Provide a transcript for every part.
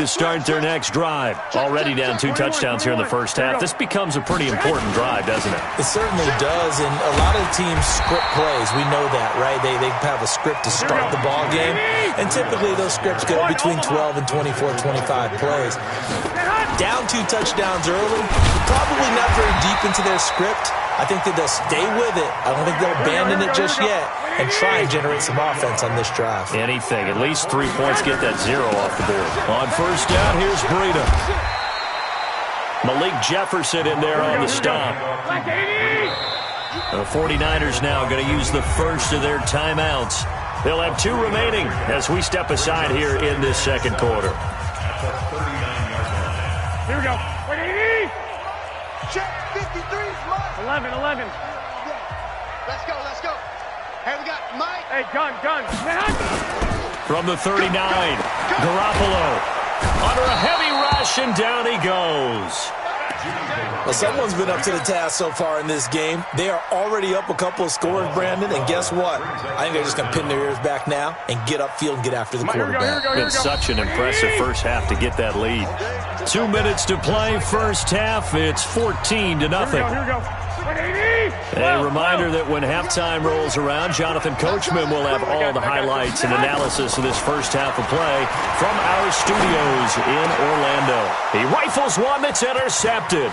to start their next drive. Already down 2 touchdowns here in the first half. This becomes a pretty important drive, doesn't it? It certainly does, and a lot of teams script plays. We know that, right? They have a script to start the ball game, and typically those scripts go between 12 and 24, 25 plays. Down 2 touchdowns early, probably not very deep into their script. I think that they'll stay with it. I don't think they'll abandon it just yet and try and generate some offense on this drive. Anything. At least 3 points, get that 0 off the board. On first down, here's Breida. Malik Jefferson in there on the stop. The 49ers now going to use the first of their timeouts. They'll have 2 remaining as we step aside here in this second quarter. Here we go. 11. Let's go. Hey, we got Mike. Hey, gun. From the 39, Garoppolo under a heavy rush, and down he goes. Well, someone's been up to the task so far in this game. They are already up a couple of scores, Brandon, and guess what? I think they're just going to pin their ears back now and get upfield and get after the quarterback. Been such an impressive first half to get that lead. 2 minutes to play first half. It's 14-0. Here we go. A reminder that when halftime rolls around, Jonathan Coachman will have all the highlights and analysis of this first half of play from our studios in Orlando. He rifles one that's intercepted.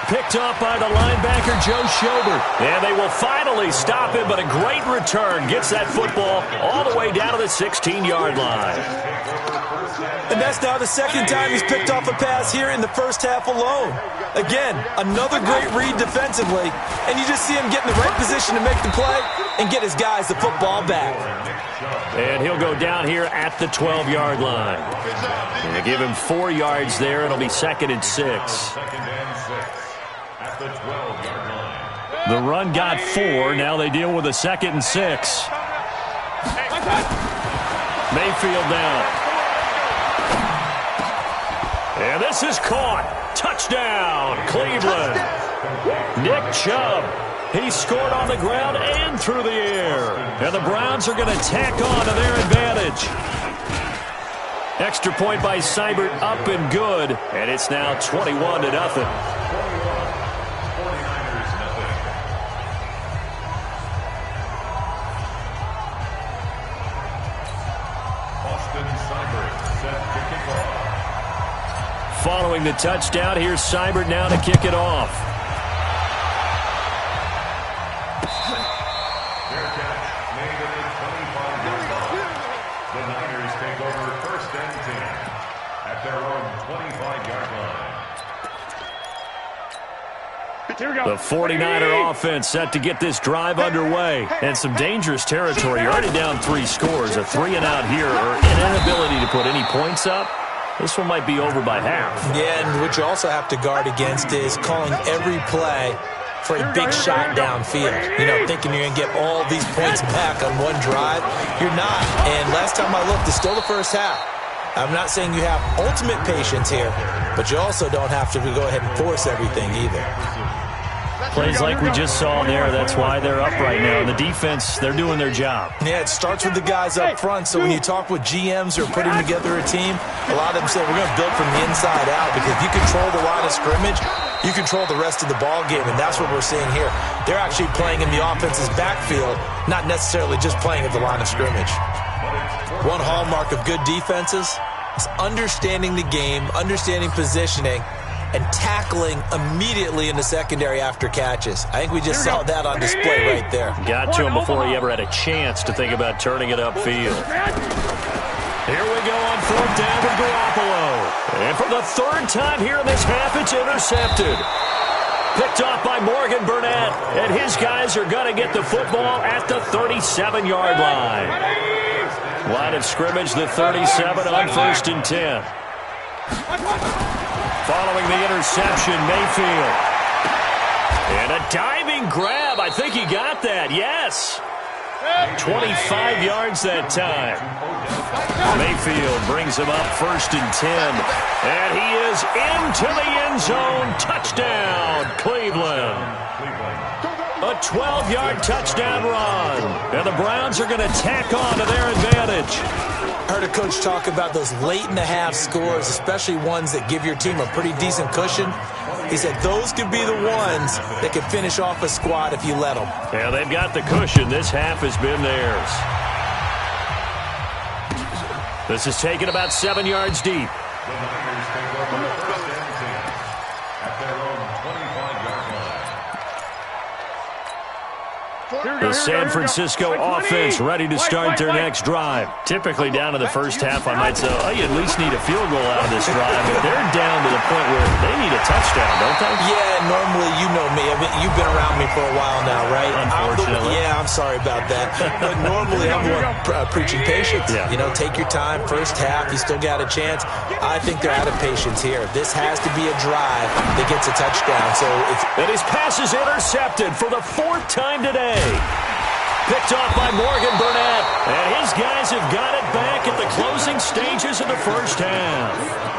Picked up by the linebacker, Joe Schobert. And they will finally stop him, but a great return gets that football all the way down to the 16-yard line. And that's now the second time he's picked off a pass here in the first half alone. Again, another great read defensively, and you just see him get in the right position to make the play and get his guys the football back. And he'll go down here at the 12-yard line. And they give him 4 yards there. It'll be 2nd and 6. The run got 4. Now they deal with a 2nd and 6. Mayfield down. And this is caught. Touchdown, Cleveland. Nick Chubb. He scored on the ground and through the air. And the Browns are going to tack on to their advantage. Extra point by Seibert, up and good. And it's now 21-0. Following the touchdown, here's Seibert now to kick it off. Fair catch made at the 25-yard line. The Niners take over 1st and 10 at their own 25-yard line. The 49er offense set to get this drive underway. And some dangerous territory. You're already down 3 scores. A 3-and-out here or an inability to put any points up. This one might be over by half. Yeah, and what you also have to guard against is calling every play for a big shot downfield. You know, thinking you're going to get all these points back on one drive. You're not. And last time I looked, it's still the first half. I'm not saying you have ultimate patience here, but you also don't have to go ahead and force everything either. Plays like we just saw there, that's why they're up right now. The defense, they're doing their job. Yeah, it starts with the guys up front, so when you talk with GMs who are putting together a team, a lot of them say we're going to build from the inside out because if you control the line of scrimmage, you control the rest of the ball game, and that's what we're seeing here. They're actually playing in the offense's backfield, not necessarily just playing at the line of scrimmage. One hallmark of good defenses is understanding the game, understanding positioning, and tackling immediately in the secondary after catches. I think we just saw that on display right there. Got to him before he ever had a chance to think about turning it upfield. Here we go on 4th down with Garoppolo. And for the 3rd time here in this half, it's intercepted. Picked off by Morgan Burnett. And his guys are going to get the football at the 37-yard line. Line of scrimmage, the 37 on 1st and 10. Following the interception, Mayfield. And a diving grab. I think he got that. Yes. 25 yards that time. Mayfield brings him up 1st and 10. And he is into the end zone. Touchdown, Cleveland. A 12-yard touchdown run. And the Browns are going to tack on to their advantage. I heard a coach talk about those late-in-the-half scores, especially ones that give your team a pretty decent cushion. He said those could be the ones that could finish off a squad if you let them. Yeah, they've got the cushion. This half has been theirs. This is taken about 7 yards deep. The Niners take over first and 10 at their own 25-yard line. The San Francisco offense ready to start their next drive. Typically down to the first half, I might say, oh, you at least need a field goal out of this drive. But they're down to the point where they need a touchdown, don't they? Yeah, normally, you know me. I mean, you've been around me for a while now, right? Unfortunately. I'm sorry about that. But normally, I'm the one preaching patience. Yeah. You know, take your time. First half, you still got a chance. I think they're out of patience here. This has to be a drive that gets a touchdown. So it's... And his pass is intercepted for the 4th time today. Picked off by Morgan Burnett. And his guys have got it back at the closing stages of the first half.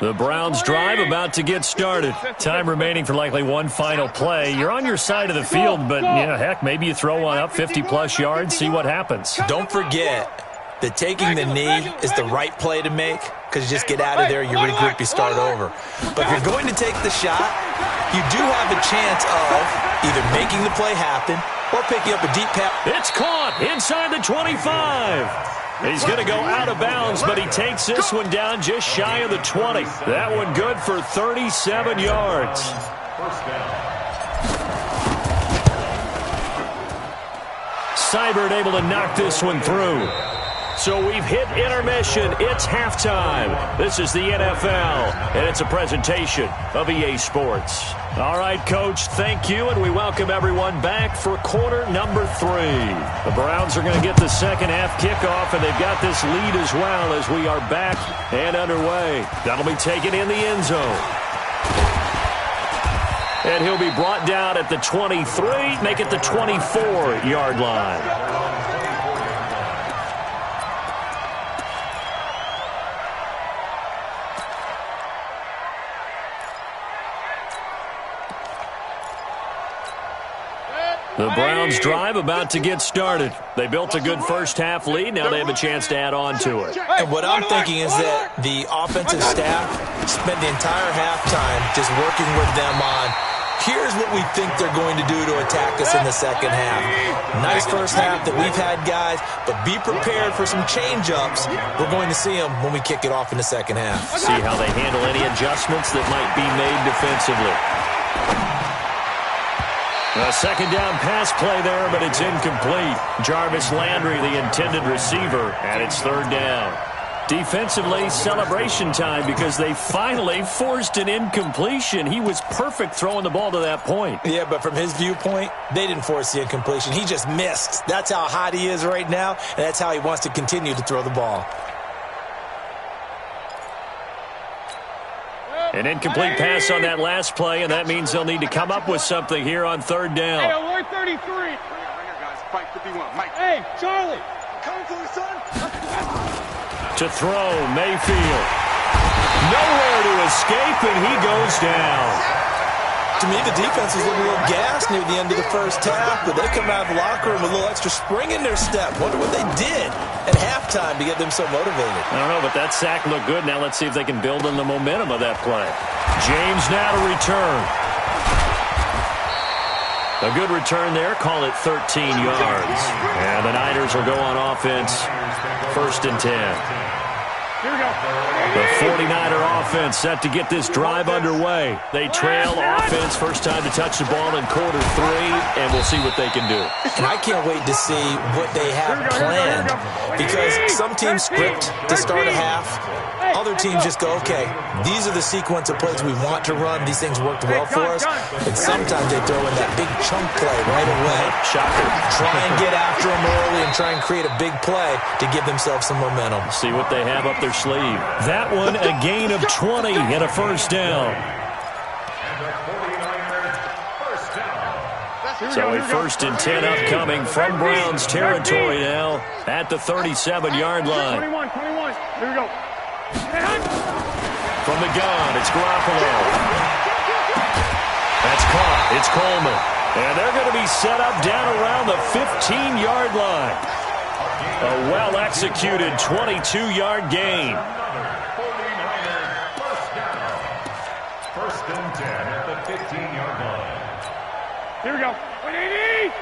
The Browns drive about to get started. Time remaining for likely one final play. You're on your side of the field, but, yeah, heck, maybe you throw one up 50-plus yards, see what happens. Don't forget that taking the knee is the right play to make because you just get out of there, you regroup, you start over. But if you're going to take the shot, you do have a chance of either making the play happen or picking up a deep pass. It's caught inside the 25. He's going to go out of bounds, but he takes this one down just shy of the 20. That one good for 37 yards. First down. Seibert able to knock this one through. So we've hit intermission. It's halftime. This is the NFL, and it's a presentation of EA Sports. All right, Coach, thank you, and we welcome everyone back for quarter number 3. The Browns are going to get the second half kickoff, and they've got this lead as well as we are back and underway. That'll be taken in the end zone. And he'll be brought down at the 23, make it the 24-yard line. The Browns drive about to get started. They built a good first half lead. Now they have a chance to add on to it. And what I'm thinking is that the offensive staff spent the entire halftime just working with them on, here's what we think they're going to do to attack us in the second half. Nice first half that we've had, guys, but be prepared for some change-ups. We're going to see them when we kick it off in the second half. See how they handle any adjustments that might be made defensively. A second down pass play there, but it's incomplete. Jarvis Landry, the intended receiver, and it's third down. Defensively, celebration time because they finally forced an incompletion. He was perfect throwing the ball to that point. Yeah, but from his viewpoint, they didn't force the incompletion. He just missed. That's how hot he is right now, and that's how he wants to continue to throw the ball. An incomplete pass on that last play, and that means they'll need to come up with something here on third down. Hey, alert 33. Hey, Charlie. Coming for you, son. To throw, Mayfield. Nowhere to escape, and he goes down. To me, the defense was looking a little gassed near the end of the first half, but they come out of the locker room with a little extra spring in their step. Wonder what they did at halftime to get them so motivated. I don't know, but that sack looked good. Now let's see if they can build on the momentum of that play. James now to return. A good return there. Call it 13 yards. And the Niners will go on offense. First and 10. Here we go. The 49er offense set to get this drive underway. They trail offense, first time to touch the ball in quarter 3, and we'll see what they can do. And I can't wait to see what they have planned, because some teams script to start a half. Other teams just go, okay, these are the sequence of plays we want to run. These things worked well for us. And sometimes they throw in that big chunk play right away. Shocker. Try and get after them early and try and create a big play to give themselves some momentum. See what they have up their sleeve. That one, a gain of 20 and a first down. And the 49ers first down. So a 1st and 10 upcoming from Browns territory now at the 37-yard line. 21. Here we go. From the gun, it's Garoppolo. That's caught. It's Coleman. And they're going to be set up down around the 15-yard line. A well-executed 22-yard gain. First and 10 at the 15-yard line. Here we go. 180.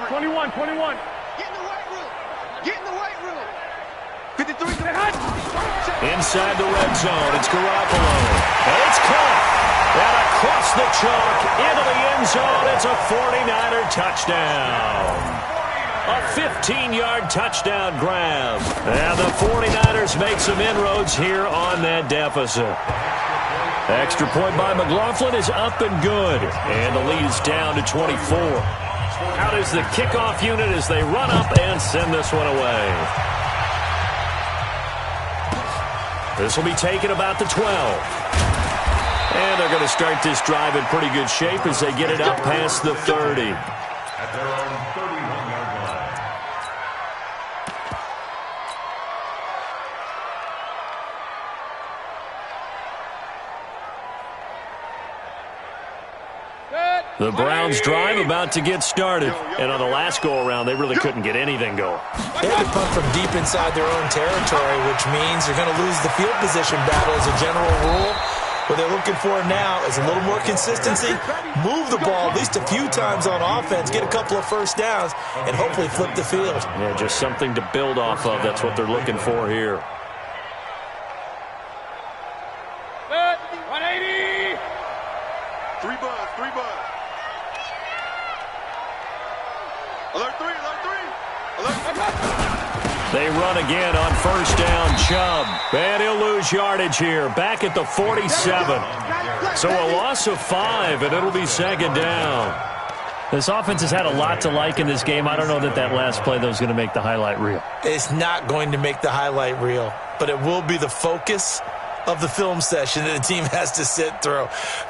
21. Get in the white room. Get in the white room. 53. Inside the red zone, it's Garoppolo. And it's caught. And across the chalk, into the end zone, it's a 49er touchdown. A 15-yard touchdown grab. And the 49ers make some inroads here on that deficit. Extra point by McLaughlin is up and good. And the lead is down to 24. Out is the kickoff unit as they run up and send this one away. This will be taken about the 12. And they're going to start this drive in pretty good shape as they get it up past the 30. At their own 31-yard line. The Browns drive about to get started. And on the last go-around, they really couldn't get anything going. They had to punt from deep inside their own territory, which means they're going to lose the field position battle as a general rule. What they're looking for now is a little more consistency, move the ball at least a few times on offense, get a couple of first downs, and hopefully flip the field. Yeah, just something to build off of. That's what they're looking for here. 180. Three buzz. Alert three. They run again on first down, Chubb. And he'll lose yardage here, back at the 47. So a loss of 5, and it'll be second down. This offense has had a lot to like in this game. I don't know that last play, though, is going to make the highlight reel. It's not going to make the highlight reel, but it will be the focus of the film session that the team has to sit through.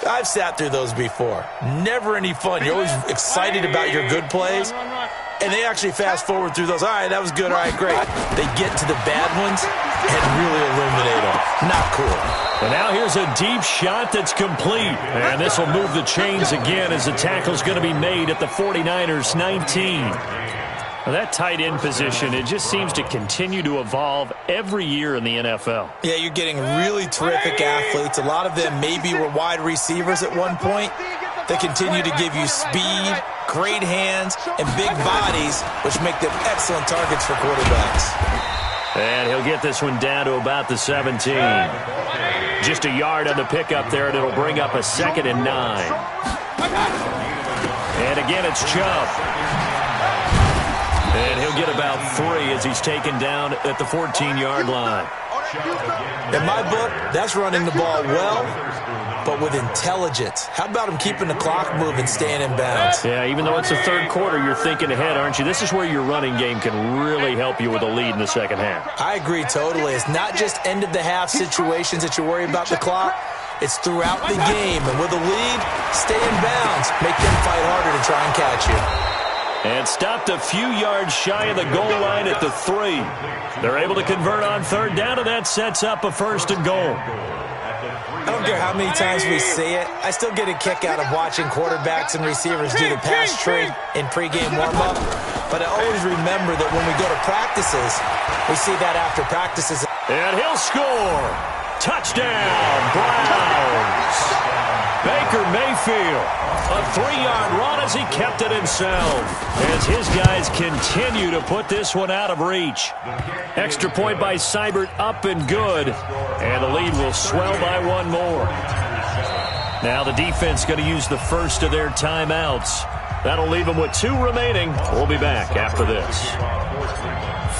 I've sat through those before. Never any fun. You're always excited about your good plays, and they actually fast forward through those. All right, that was good. All right, great. They get to the bad ones and really eliminate them. Not cool. And now here's a deep shot that's complete. And this will move the chains again as the tackle's going to be made at the 49ers 19. Well, that tight end position, it just seems to continue to evolve every year in the NFL. Yeah, you're getting really terrific athletes. A lot of them maybe were wide receivers at one point. They continue to give you speed, great hands, and big bodies, which make them excellent targets for quarterbacks. And he'll get this one down to about the 17. Just a yard on the pickup there, and it'll bring up a 2nd and 9. And again, it's Chubb. And he'll get about 3 as he's taken down at the 14-yard line. In my book, that's running the ball well, but with intelligence. How about him keeping the clock moving, staying in bounds? Yeah, even though it's the third quarter, you're thinking ahead, aren't you? This is where your running game can really help you with a lead in the second half. I agree totally. It's not just end-of-the-half situations that you worry about the clock. It's throughout the game. And with a lead, stay in bounds. Make them fight harder to try and catch you. And stopped a few yards shy of the goal line at the 3. They're able to convert on third down, and that sets up a 1st and goal. I don't care how many times we see it. I still get a kick out of watching quarterbacks and receivers do the pass trick in pregame warm-up. But I always remember that when we go to practices, we see that after practices. And he'll score. Touchdown, Browns. Baker Mayfield, a 3-yard run as he kept it himself. As his guys continue to put this one out of reach. Extra point by Seibert, up and good. And the lead will swell by 1 more. Now the defense going to use the first of their timeouts. That'll leave them with 2 remaining. We'll be back after this.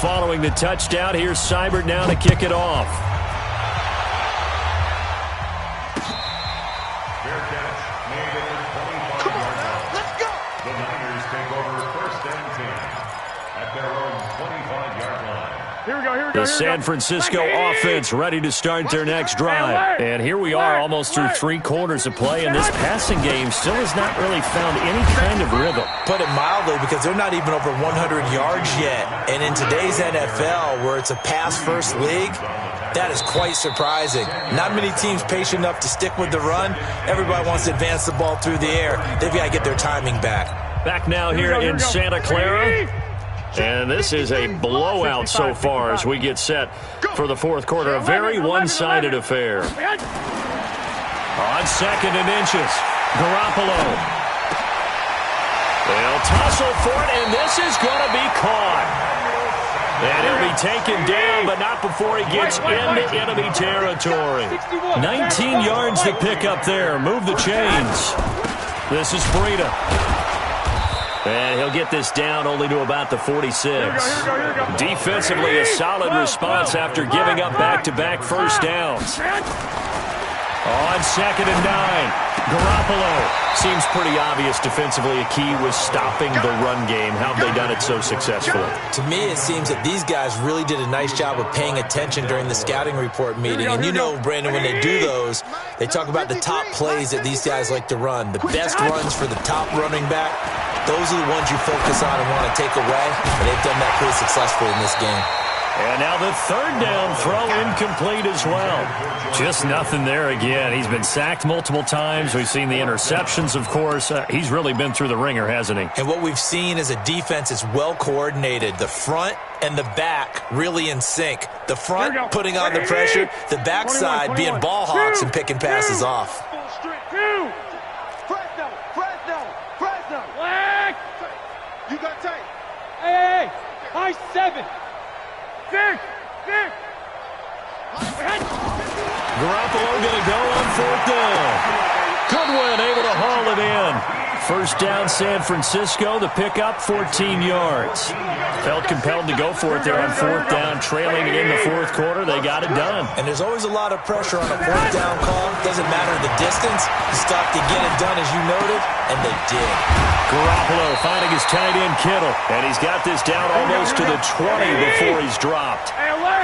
Following the touchdown, here's Seibert now to kick it off. Here we go. The San Francisco offense ready to start their next drive. And here we are almost through 3 quarters of play, and this passing game still has not really found any kind of rhythm. Put it mildly, because they're not even over 100 yards yet. And in today's NFL, where it's a pass-first league, that is quite surprising. Not many teams patient enough to stick with the run. Everybody wants to advance the ball through the air. They've got to get their timing back. Back now here in Santa Clara. And this is a blowout so far as we get set for the fourth quarter. A very one-sided affair. On 2nd and inches, Garoppolo. They'll tussle for it, and this is going to be caught. And he'll be taken down, but not before he gets into enemy territory. 19 yards to pick up there. Move the chains. This is Breida. And he'll get this down only to about the 46. Defensively, a solid response after giving up back-to-back first downs. On 2nd and 9, Garoppolo. Seems pretty obvious defensively a key was stopping the run game. How have they done it so successfully? To me, it seems that these guys really did a nice job of paying attention during the scouting report meeting. And you know, Brandon, when they do those, they talk about the top plays that these guys like to run. The best runs for the top running back. Those are the ones you focus on and want to take away, and they've done that pretty successfully in this game. And now the 3rd down throw incomplete as well. Just nothing there again. He's been sacked multiple times. We've seen the interceptions, of course. He's really been through the ringer, hasn't he? And what we've seen is a defense that's well coordinated. The front and the back really in sync. The front putting on the pressure, the backside being ball hawks and picking passes off. You got tight. Hey, high 7. 6. Garoppolo going to go on 4th down. Goodwin able to haul it in. First down, San Francisco. The pickup, 14 yards. Felt compelled to go for it there on 4th down. Trailing in the 4th quarter, they got it done. And there's always a lot of pressure on a 4th down call. Doesn't matter the distance. You stop to get it done, as you noted, and they did. Garoppolo finding his tight end Kittle. And he's got this down almost to the 20 before he's dropped.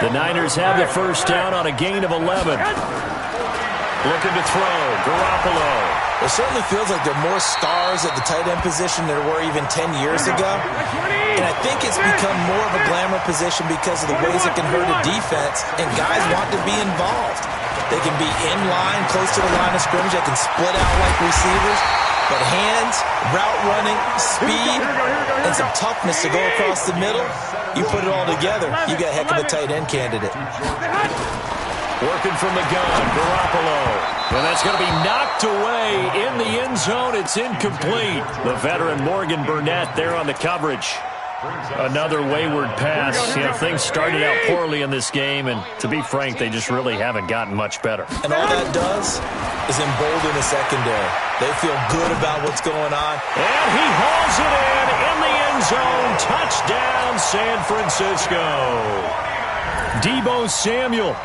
The Niners have the first down on a gain of 11. Looking to throw, Garoppolo. It certainly feels like there are more stars at the tight end position than there were even 10 years ago. And I think it's become more of a glamour position because of the ways it can hurt a defense, and guys want to be involved. They can be in line, close to the line of scrimmage. They can split out like receivers. But hands, route running, speed, and some toughness to go across the middle, you put it all together, you got a heck of a tight end candidate. Working from the gun, Garoppolo. And that's going to be knocked away in the end zone. It's incomplete. The veteran Morgan Burnett there on the coverage. Another wayward pass. You know, things started out poorly in this game, and to be frank, they just really haven't gotten much better. And all that does is embolden the secondary. They feel good about what's going on. And he hauls it in the end zone. Touchdown, San Francisco. Deebo Samuel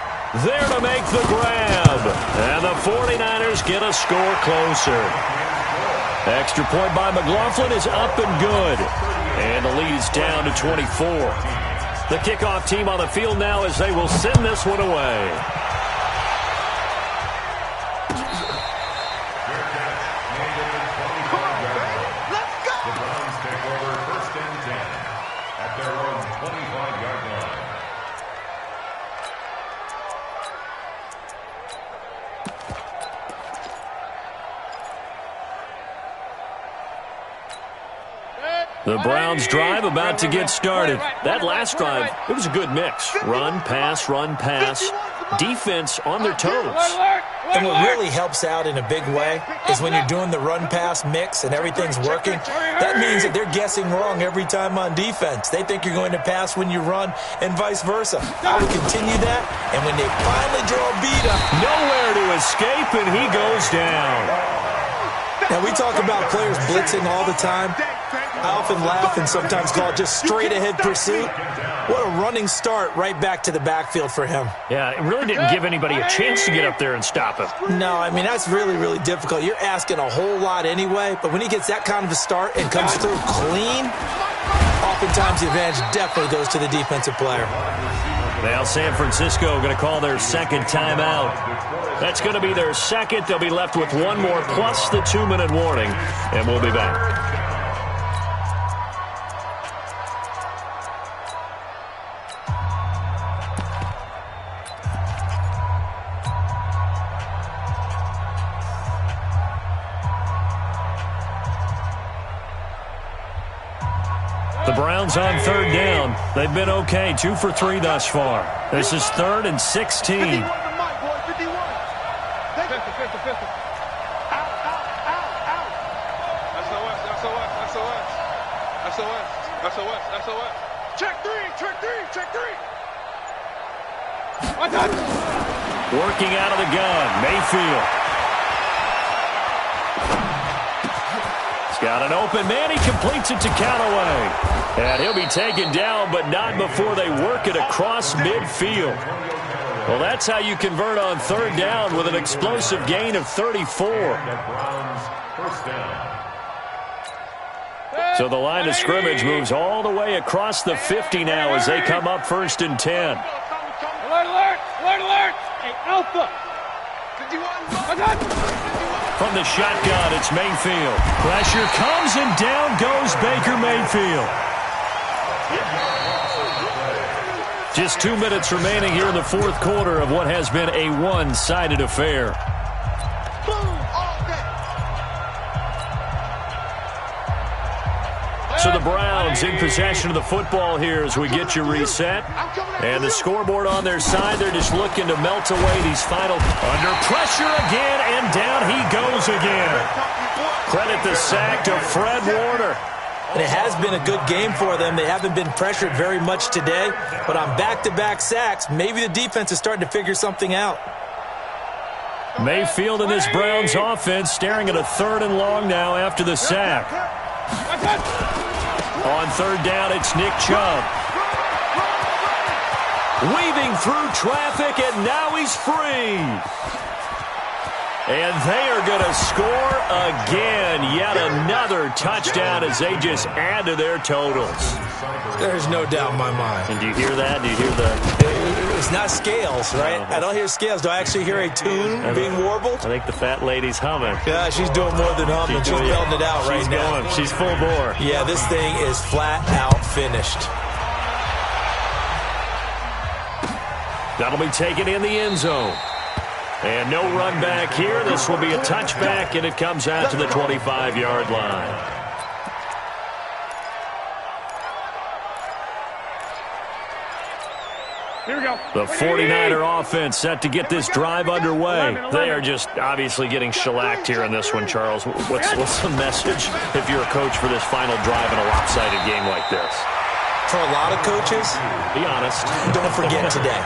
there to make the grab. And the 49ers get a score closer. Extra point by McLaughlin is up and good. And the lead is down to 24. The kickoff team on the field now as they will send this one away. The Browns drive about to get started. That last drive, it was a good mix. Run, pass, defense on their toes. And what really helps out in a big way is when you're doing the run-pass mix and everything's working, that means that they're guessing wrong every time on defense. They think you're going to pass when you run and vice versa. I would continue that, and when they finally draw a beat up, nowhere to escape, and he goes down. Now, we talk about players blitzing all the time. I often laugh and sometimes call it just straight-ahead pursuit. What a running start right back to the backfield for him. Yeah, it really didn't give anybody a chance to get up there and stop him. No, I mean, that's really, really difficult. You're asking a whole lot anyway, but when he gets that kind of a start and comes through clean, oftentimes the advantage definitely goes to the defensive player. Now San Francisco going to call their second timeout. That's going to be their second. They'll be left with one more plus the 2-minute warning, and we'll be back. The Browns on third down. They've been okay, 2 for 3 thus far. This is 3rd and 16. 51 to Mike, boy, 51. 50, 50. Out. SOS. Check three. Working out of the gun, Mayfield. He's got an open man. He completes it to Callaway. And he'll be taken down, but not before they work it across midfield. Well, that's how you convert on third down with an explosive gain of 34. So the line of scrimmage moves all the way across the 50 now as they come up 1st and 10. Alert! Hey, Alpha! 51. From the shotgun, it's Mayfield. Pressure comes, and down goes Baker Mayfield. Just 2 minutes remaining here in the 4th quarter of what has been a one-sided affair. So the Browns in possession of the football here as we get you reset. And the scoreboard on their side, they're just looking to melt away these final. Under pressure again, and down he goes again. Credit the sack to Fred Warner. And it has been a good game for them. They haven't been pressured very much today, but on back-to-back sacks, maybe the defense is starting to figure something out. Mayfield and this Browns offense staring at a 3rd and long now after the sack. On third down, it's Nick Chubb. Weaving through traffic, and now he's free. And they are going to score again. Yet another touchdown as they just add to their totals. There's no doubt in my mind. And do you hear that? Do you hear the... It's not scales, right? I don't hear scales. Do I actually hear a tune being warbled? I think the fat lady's humming. Yeah, she's doing more than humming. She's belting it out right now. She's full bore. Yeah, this thing is flat out finished. That'll be taken in the end zone. And no run back here. This will be a touchback, and it comes out to the 25-yard line. Here we go. The 49er offense set to get this drive underway. They are just obviously getting shellacked here in this one, Charles. What's the message if you're a coach for this final drive in a lopsided game like this? For a lot of coaches, be honest. Don't forget today.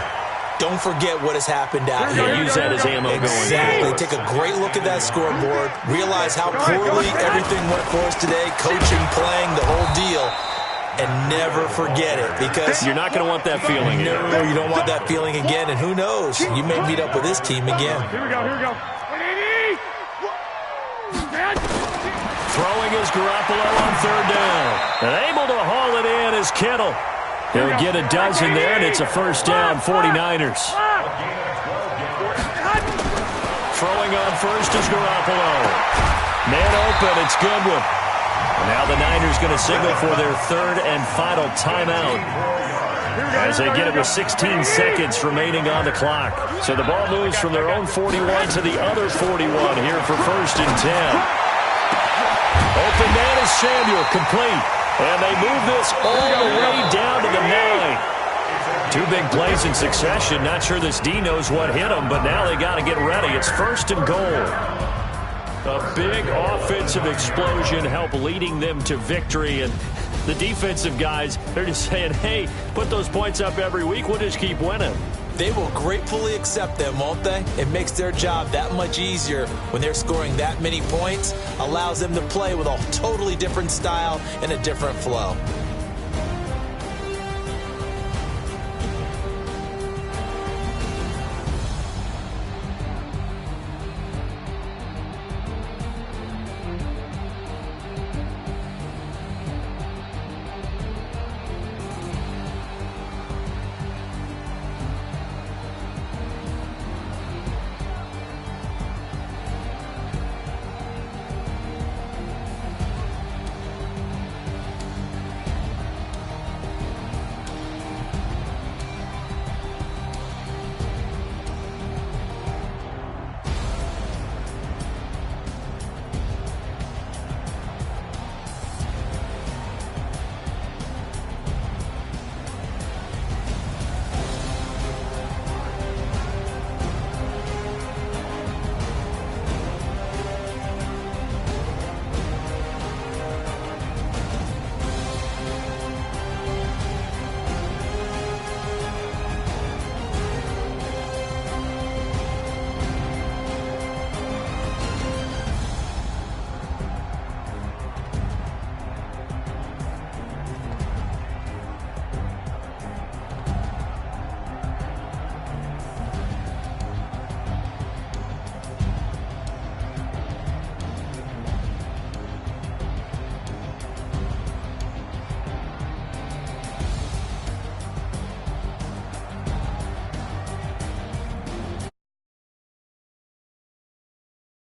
Don't forget what has happened out here. Use that as ammo going forward. Exactly. Take a great look at that scoreboard. Realize how poorly everything went for us today. Coaching, playing, the whole deal. And never forget it, because you're not going to want that feeling again. No, you don't want that feeling again, and who knows? You may meet up with this team again. Here we go. 180! Throwing is Garoppolo on third down. And able to haul it in is Kittle. He'll get a dozen there, and it's a first down, 49ers. Throwing on first is Garoppolo. Man open, it's Goodwin. And now the Niners going to signal for their 3rd and final timeout as they get it with 16 seconds remaining on the clock. So the ball moves from their own 41 to the other 41 here for 1st and 10. Open man is Samuel, complete. And they move this all the way down to the 9. 2 big plays in succession. Not sure this D knows what hit them, but now they got to get ready. It's 1st and goal. A big offensive explosion helped leading them to victory. And the defensive guys, they're just saying, hey, put those points up every week. We'll just keep winning. They will gratefully accept them, won't they? It makes their job that much easier when they're scoring that many points. Allows them to play with a totally different style and a different flow.